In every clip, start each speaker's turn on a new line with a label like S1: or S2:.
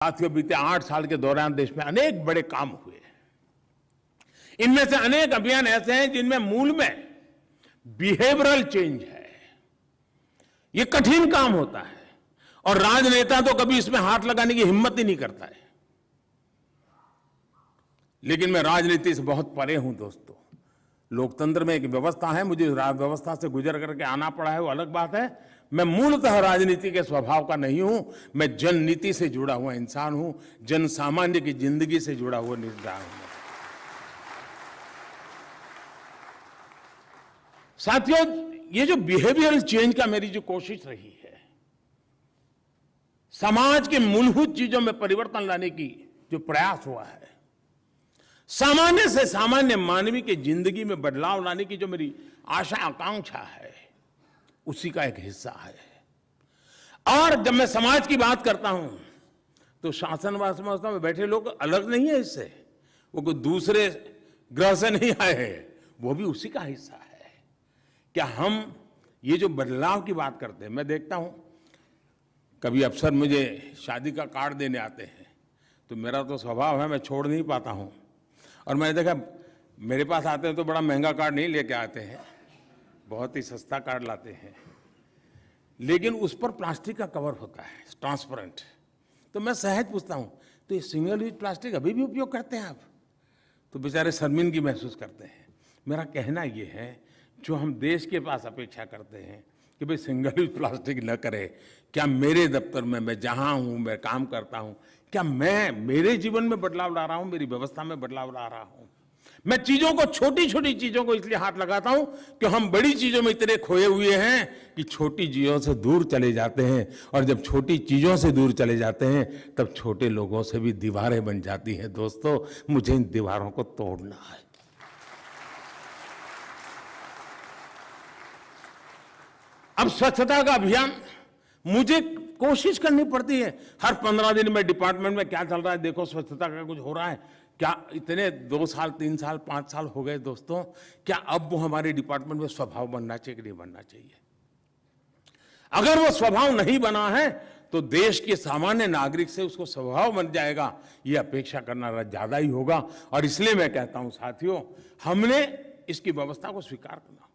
S1: साथियों, बीते 8 साल के दौरान देश में अनेक बड़े काम हुए। इनमें से अनेक अभियान ऐसे हैं जिनमें मूल में बिहेवियरल चेंज है। ये कठिन काम होता है और राजनेता तो कभी इसमें हाथ लगाने की हिम्मत ही नहीं करता है। लेकिन मैं राजनीति से बहुत परे हूं दोस्तों। लोकतंत्र में एक व्यवस्था है, मुझे व्यवस्था से गुजर करके आना पड़ा है, वो अलग बात है। मैं मूलतः राजनीति के स्वभाव का नहीं हूं। मैं जननीति से जुड़ा हुआ इंसान हूं, जन सामान्य की जिंदगी से जुड़ा हुआ इंसान हूं। साथियों, ये जो बिहेवियरल चेंज का मेरी जो कोशिश रही है, समाज के मूलभूत चीजों में परिवर्तन लाने की जो प्रयास हुआ है, सामान्य से सामान्य मानवीय की जिंदगी में बदलाव लाने की जो मेरी आशा आकांक्षा है, उसी का एक हिस्सा है। और जब मैं समाज की बात करता हूं तो शासन व्यवस्था में बैठे लोग अलग नहीं है इससे, वो कोई दूसरे ग्रह से नहीं आए हैं, वो भी उसी का हिस्सा है। क्या हम ये जो बदलाव की बात करते हैं, मैं देखता हूं कभी अफसर मुझे शादी का कार्ड देने आते हैं तो मेरा तो स्वभाव है, मैं छोड़ नहीं पाता हूं। और मैंने देखा मेरे पास आते हैं तो बड़ा महंगा कार्ड नहीं लेके आते हैं, बहुत ही सस्ता कार्ड लाते हैं, लेकिन उस पर प्लास्टिक का कवर होता है, ट्रांसपेरेंट। तो मैं सहज पूछता हूं, तो ये सिंगल यूज प्लास्टिक अभी भी उपयोग करते हैं आप? तो बेचारे शर्मिंदगी महसूस करते हैं। मेरा कहना ये है, जो हम देश के पास अपेक्षा करते हैं कि भाई सिंगल यूज प्लास्टिक न करे, क्या मेरे दफ्तर में मैं जहां हूं, मैं काम करता हूं, क्या मैं मेरे जीवन में बदलाव ला रहा हूं, मेरी व्यवस्था में बदलाव ला रहा हूं? मैं चीजों को, छोटी छोटी चीजों को इसलिए हाथ लगाता हूं कि हम बड़ी चीजों में इतने खोए हुए हैं कि छोटी चीजों से दूर चले जाते हैं। और जब छोटी चीजों से दूर चले जाते हैं तब छोटे लोगों से भी दीवारें बन जाती हैं। दोस्तों, मुझे इन दीवारों को तोड़ना है। अब स्वच्छता का अभियान मुझे कोशिश करनी पड़ती है। हर 15 दिन में डिपार्टमेंट में क्या चल रहा है, देखो स्वच्छता का कुछ हो रहा है क्या? इतने 2 साल 3 साल 5 साल हो गए दोस्तों, क्या अब वो हमारे डिपार्टमेंट में स्वभाव बनना चाहिए कि नहीं बनना चाहिए? अगर वो स्वभाव नहीं बना है तो देश के सामान्य नागरिक से उसको स्वभाव बन जाएगा, ये अपेक्षा करना ज्यादा ही होगा। और इसलिए मैं कहता हूं साथियों, हमने इसकी व्यवस्था को स्वीकार करना।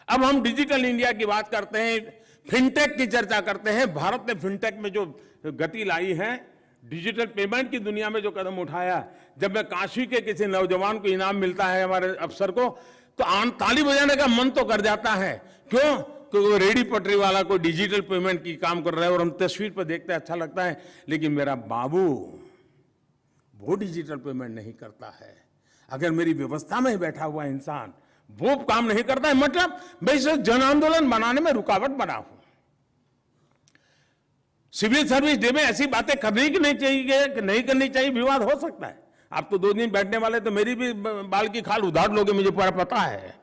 S1: अब हम डिजिटल इंडिया की बात करते हैं, फिनटेक की चर्चा करते हैं। भारत ने फिनटेक में जो गति लाई है, डिजिटल पेमेंट की दुनिया में जो कदम उठाया, जब मैं काशी के किसी नौजवान को इनाम मिलता है हमारे अफसर को, तो ताली बजाने का मन तो कर जाता है। क्यों? क्योंकि वो रेडी पटरी वाला कोई डिजिटल पेमेंट की काम कर रहा है और हम तस्वीर पर देखते हैं, अच्छा लगता है। लेकिन मेरा बाबू वो डिजिटल पेमेंट नहीं करता है। अगर मेरी व्यवस्था में ही बैठा हुआ इंसान वो काम नहीं करता है, मतलब मैं इसे जन आंदोलन बनाने में रुकावट बना हूं। सिविल सर्विस डे में ऐसी बातें करनी की नहीं चाहिए कि नहीं करनी चाहिए, विवाद हो सकता है। आप तो 2 दिन बैठने वाले, तो मेरी भी बाल की खाल उधार लोगे, मुझे पूरा पता है।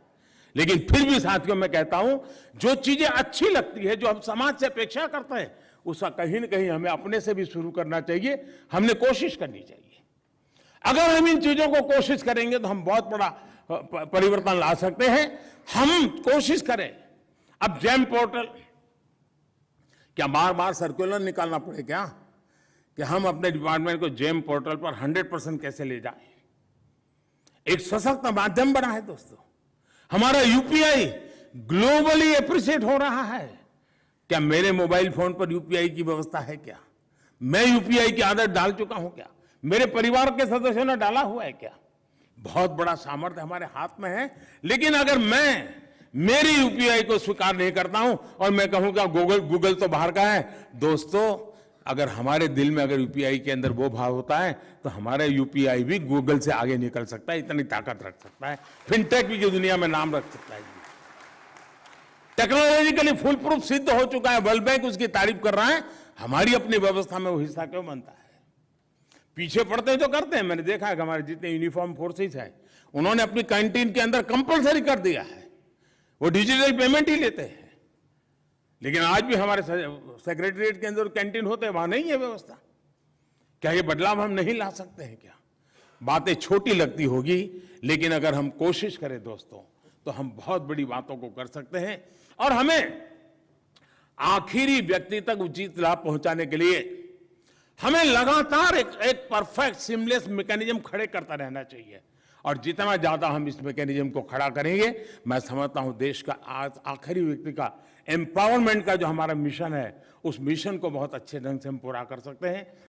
S1: लेकिन फिर भी साथियों मैं कहता हूं, जो चीजें अच्छी लगती है, जो हम समाज से अपेक्षा करते हैं, उसका कहीं ना कहीं हमें अपने से भी शुरू करना चाहिए, हमने कोशिश करनी चाहिए। अगर हम इन चीजों को कोशिश करेंगे तो हम बहुत बड़ा परिवर्तन ला सकते हैं। हम कोशिश करें। अब जेम पोर्टल, क्या बार बार सर्कुलर निकालना पड़े क्या कि हम अपने डिपार्टमेंट को जेम पोर्टल पर 100% कैसे ले जाएं? एक सशक्त माध्यम बना है दोस्तों। हमारा यूपीआई ग्लोबली एप्रिशिएट हो रहा है। क्या मेरे मोबाइल फोन पर यूपीआई की व्यवस्था है क्या? मैं यूपीआई की आदत डाल चुका हूं क्या? मेरे परिवार के सदस्यों ने डाला हुआ है क्या? बहुत बड़ा सामर्थ्य हमारे हाथ में है। लेकिन अगर मैं मेरी यूपीआई को स्वीकार नहीं करता हूं और मैं कहूंगा गूगल तो बाहर का है, दोस्तों, अगर हमारे दिल में अगर यूपीआई के अंदर वो भाव होता है तो हमारा यूपीआई भी गूगल से आगे निकल सकता है, इतनी ताकत रख सकता है, फिनटेक भी की दुनिया में नाम रख सकता है। टेक्नोलॉजिकली फुल प्रूफ सिद्ध हो चुका है, वर्ल्ड बैंक उसकी तारीफ कर रहा है। हमारी अपनी व्यवस्था में वो हिस्सा क्यों बनता है? पीछे पड़ते हैं तो करते हैं। मैंने देखा है कि हमारे जितने यूनिफॉर्म फोर्सेस हैं, उन्होंने अपनी कैंटीन के अंदर कंपलसरी कर दिया है, वो डिजिटल पेमेंट ही लेते हैं। लेकिन आज भी हमारे सेक्रेटरीट के अंदर कैंटीन होते हैं, वहां नहीं है व्यवस्था। क्या ये बदलाव हम नहीं ला सकते हैं क्या? बातें छोटी लगती होगी, लेकिन अगर हम कोशिश करें दोस्तों, तो हम बहुत बड़ी बातों को कर सकते हैं। और हमें आखिरी व्यक्ति तक उचित लाभ पहुंचाने के लिए हमें लगातार एक परफेक्ट सिमलेस मैकेनिज्म खड़े करता रहना चाहिए और जितना ज्यादा हम इस मैकेनिज्म को खड़ा करेंगे, मैं समझता हूं देश का आज आखिरी व्यक्ति का एम्पावरमेंट का जो हमारा मिशन है, उस मिशन को बहुत अच्छे ढंग से हम पूरा कर सकते हैं।